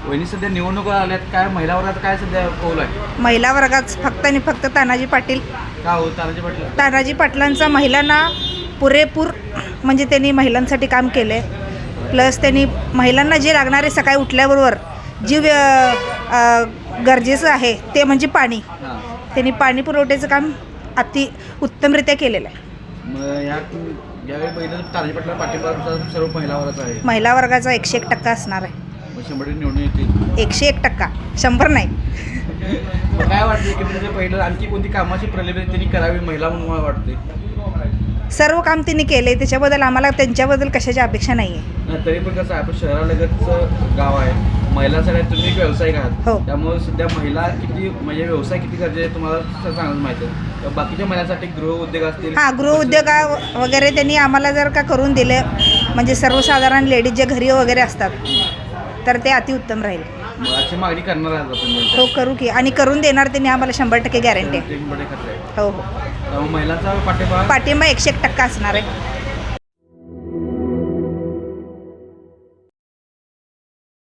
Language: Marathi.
वहिनी सध्या निवडणुका आल्यात, काय महिला वर्गात काय सध्या कौल आहे? महिला वर्गात फक्त आणि फक्त तानाजी पाटील. का हो तानाजी पाटील? तानाजी पाटलांचा महिलांना पुरेपूर म्हणजे त्यांनी महिलांसाठी काम केले. प्लस त्यांनी महिलांना जे लागणारे सकाळी उठल्याबरोबर जी गरजेचं आहे ते म्हणजे पाणी. हां. त्यांनी पाणी पुरवठ्याचं काम अति उत्तमरित्या केलेलं आहे. मग यावेळी पहिलं तानाजी पाटला पाठिंबा सर्व महिला वर्गाचा आहे. महिला वर्गाचा 101% असणार आहे. मग 100% निवडून येतील. 101%, 100 नाही. मग काय वाटते की म्हणजे पहिलं आणखी कोणती कामाची प्रलंबित त्यांनी करावी महिला म्हणून मला वाटते? सर्व काम त्यांनी केले, त्याच्याबद्दल आम्हाला त्यांच्याबद्दल कशाची अपेक्षा नाही आहे. नाही, तरी पण कसं आहे, आपण शहरालगतचं गाव आहे, महिलांसाठी तुम्ही एक व्यावसायिक आहात. हो. त्यामुळे सध्या महिला किती म्हणजे व्यवसाय किती गरजेचे आहे तुम्हाला चांगलं माहिती आहे. तर बाकीच्या महिलांसाठी गृहउद्योग असतील. हां, गृहउद्योग वगैरे त्यांनी आम्हाला जर का करून दिले म्हणजे सर्वसाधारण लेडीज जे घरी वगैरे असतात तर ते अतिउत्तम राहील. मग अशी मागणी करणार आहात आपण? हो, करू की, आणि करून देणार त्यांनी आम्हाला 100% गॅरंटी आहे. ते बडे खर्च आहे. हो हो, त्यामुळे महिलांचा पाठिंबा 101% असणार आहे.